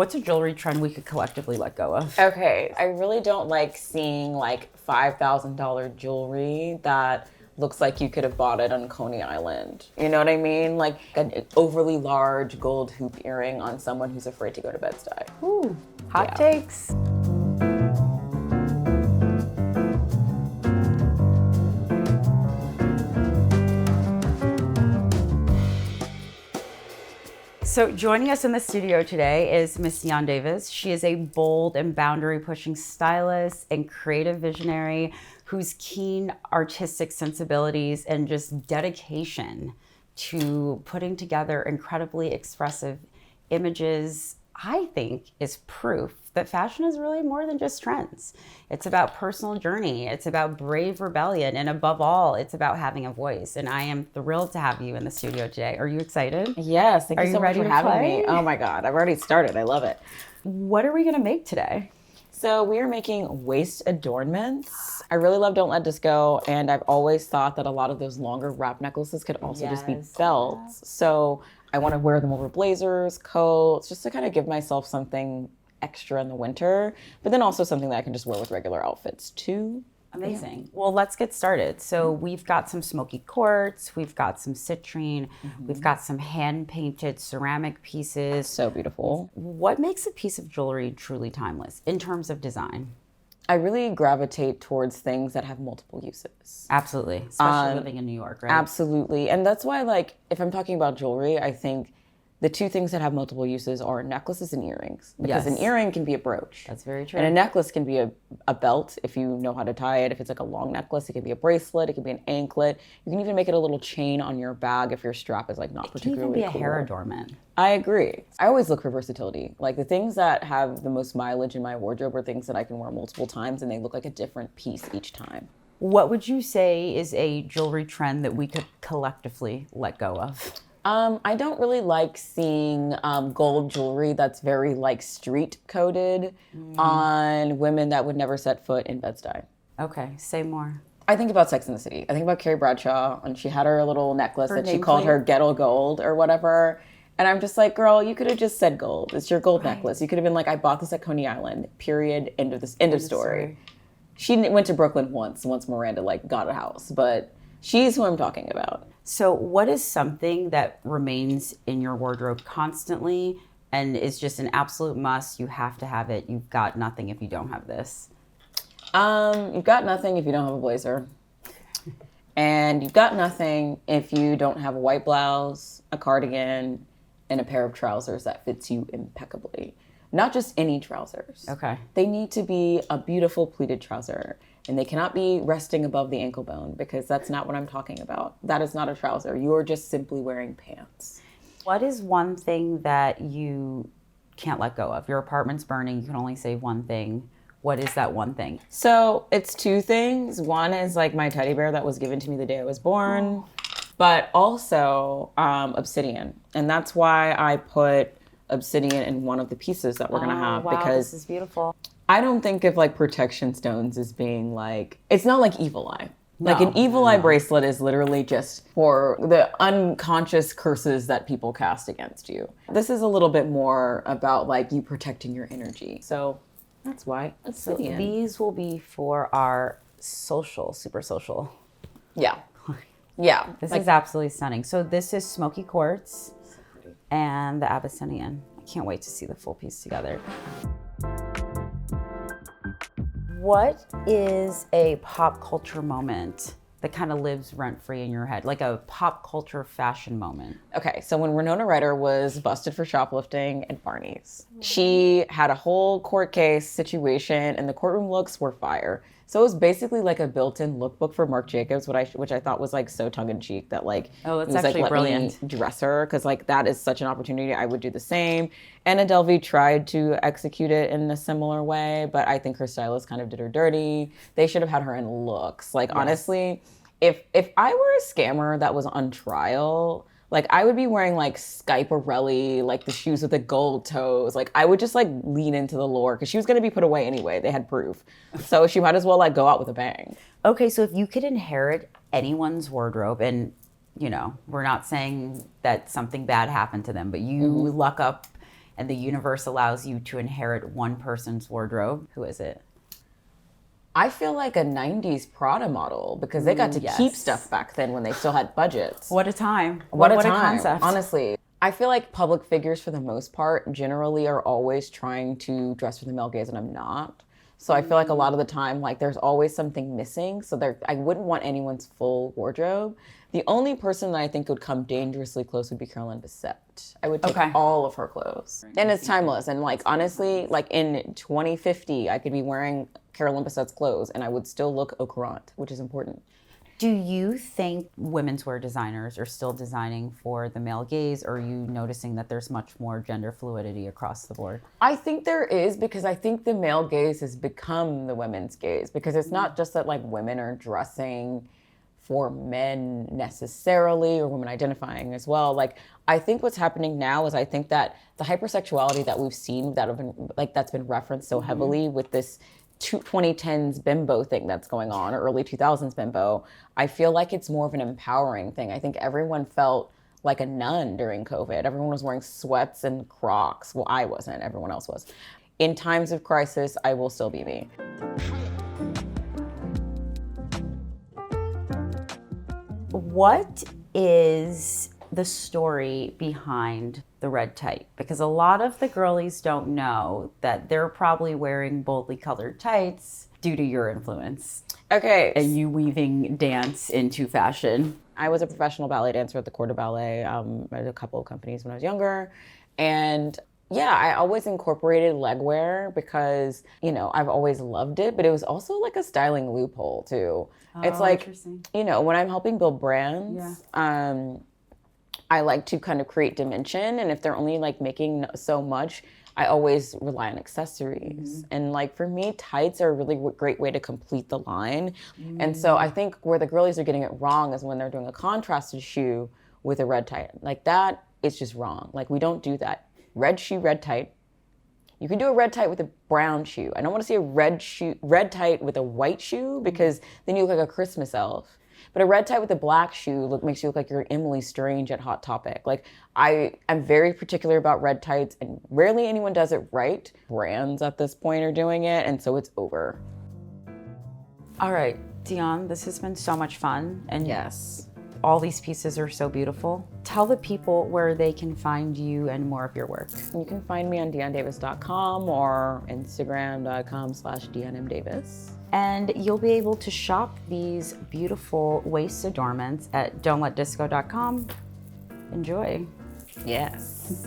What's a jewelry trend we could collectively let go of? Okay, I really don't like seeing like $5,000 jewelry that looks like you could have bought it on Coney Island. You know what I mean? Like an overly large gold hoop earring on someone who's afraid to go to Bed-Stuy. Ooh, hot takes. So joining us in the studio today is Miss Dione Davis. She is a bold and boundary-pushing stylist and creative visionary whose keen artistic sensibilities and just dedication to putting together incredibly expressive images, I think, is proof that fashion is really more than just trends. It's about personal journey. It's about brave rebellion. And above all, it's about having a voice. And I am thrilled to have you in the studio today. Are you excited? Yes, thank you so much for having play? me. Oh my God, I've already started. I love it. What are we gonna make today? So we are making waist adornments. I really love Don't Let Disco, and I've always thought that a lot of those longer wrap necklaces could also just be belts. So I want to wear them over blazers, coats, just to kind of give myself something extra in the winter, but then also something that I can just wear with regular outfits too. Amazing. Yeah. Well, let's get started. So we've got some smoky quartz, we've got some citrine, we've got some hand-painted ceramic pieces. So beautiful. What makes a piece of jewelry truly timeless in terms of design? I really gravitate towards things that have multiple uses. Absolutely, especially living in New York, right? Absolutely. And that's why, like, if I'm talking about jewelry, I think the two things that have multiple uses are necklaces and earrings. Because an earring can be a brooch. That's very true. And a necklace can be a belt if you know how to tie it. If it's like a long necklace, it can be a bracelet. It can be an anklet. You can even make it a little chain on your bag if your strap is like not particularly cool. It can even be a hair adornment. I agree. I always look for versatility. Like the things that have the most mileage in my wardrobe are things that I can wear multiple times and they look like a different piece each time. What would you say is a jewelry trend that we could collectively let go of? I don't really like seeing gold jewelry that's very like street coded on women that would never set foot in Bed-Stuy. Okay, say more. I think about Sex and the City. I think about Carrie Bradshaw, and she had her little necklace that she called her ghetto gold or whatever. And I'm just like, girl, you could have just said gold. It's your gold necklace. You could have been like, I bought this at Coney Island. Period. End of story. She went to Brooklyn once Miranda like got a house, but she's who I'm talking about. So what is something that remains in your wardrobe constantly and is just an absolute must? You have to have it. You've got nothing if you don't have this. You've got nothing if you don't have a blazer. And you've got nothing if you don't have a white blouse, a cardigan, and a pair of trousers that fits you impeccably. Not just any trousers. Okay. They need to be a beautiful pleated trouser. And they cannot be resting above the ankle bone because that's not what I'm talking about. That is not a trouser. You're just simply wearing pants. What is one thing that you can't let go of? Your apartment's burning. You can only say one thing. What is that one thing? So it's two things. One is like my teddy bear that was given to me the day I was born, but also obsidian. And that's why I put obsidian in one of the pieces that we're gonna have because this is beautiful. I don't think of like protection stones as being like, it's not like evil eye. Like an evil eye bracelet is literally just for the unconscious curses that people cast against you. This is a little bit more about like you protecting your energy. So that's why obsidian. So these will be for our social, super social. Yeah. Yeah. This is absolutely stunning. So this is smoky quartz and the Abyssinian. I can't wait to see the full piece together. What is a pop culture moment that kind of lives rent-free in your head? Like a pop culture fashion moment? Okay, so when Winona Ryder was busted for shoplifting at Barney's, she had a whole court case situation and the courtroom looks were fire. So it was basically like a built-in lookbook for Marc Jacobs, which I thought was like so tongue-in-cheek that like, that's it was actually like, brilliant. Let me dress her, because like that is such an opportunity. I would do the same. Anna Delvey tried to execute it in a similar way, but I think her stylist kind of did her dirty. They should have had her in looks. Like honestly, if I were a scammer that was on trial, like I would be wearing like Schiaparelli, like the shoes with the gold toes. Like I would just like lean into the lore because she was going to be put away anyway. They had proof. So she might as well like go out with a bang. Okay, so if you could inherit anyone's wardrobe, and you know, we're not saying that something bad happened to them, but you luck up and the universe allows you to inherit one person's wardrobe, who is it? I feel like a 90s Prada model because they got to keep stuff back then when they still had budgets. What a time. What a what time, a concept. honestly. I feel like public figures for the most part generally are always trying to dress for the male gaze, and I'm not. So I feel like a lot of the time, like there's always something missing. So I wouldn't want anyone's full wardrobe. The only person that I think would come dangerously close would be Caroline Bessette. I would take all of her clothes. And it's timeless. And like, honestly, like in 2050, I could be wearing Caroline Bessette's clothes and I would still look au courant, which is important. Do you think women's wear designers are still designing for the male gaze, or are you noticing that there's much more gender fluidity across the board? I think there is, because I think the male gaze has become the women's gaze, because it's not just that like women are dressing for men necessarily, or women identifying as well. Like, I think what's happening now is I think that the hypersexuality that we've seen that's been referenced so heavily with this 2010s bimbo thing that's going on, or early 2000s bimbo, I feel like it's more of an empowering thing. I think everyone felt like a nun during COVID. Everyone was wearing sweats and Crocs. Well, I wasn't, everyone else was. In times of crisis, I will still be me. What is the story behind the red tight? Because a lot of the girlies don't know that they're probably wearing boldly colored tights due to your influence. Okay. And you weaving dance into fashion. I was a professional ballet dancer at the Corps de Ballet at a couple of companies when I was younger. And yeah, I always incorporated legwear because, you know, I've always loved it, but it was also like a styling loophole too. It's like, you know, when I'm helping build brands, I like to kind of create dimension, and if they're only like making so much, I always rely on accessories. And like for me, tights are a really great way to complete the line. And so I think where the girlies are getting it wrong is when they're doing a contrasted shoe with a red tight. Like that is just wrong. Like we don't do that. Red shoe, red tight. You can do a red tight with a brown shoe. I don't want to see a red tight with a white shoe, because then you look like a Christmas elf. But a red tie with a black shoe makes you look like you're Emily Strange at Hot Topic. Like, I am very particular about red tights, and rarely anyone does it right. Brands at this point are doing it, and so it's over. All right, Dione, this has been so much fun. And yes, all these pieces are so beautiful. Tell the people where they can find you and more of your work. You can find me on diondavis.com or instagram.com/dionmdavis. And you'll be able to shop these beautiful waist adornments at don'tletdisco.com. Enjoy. Yes.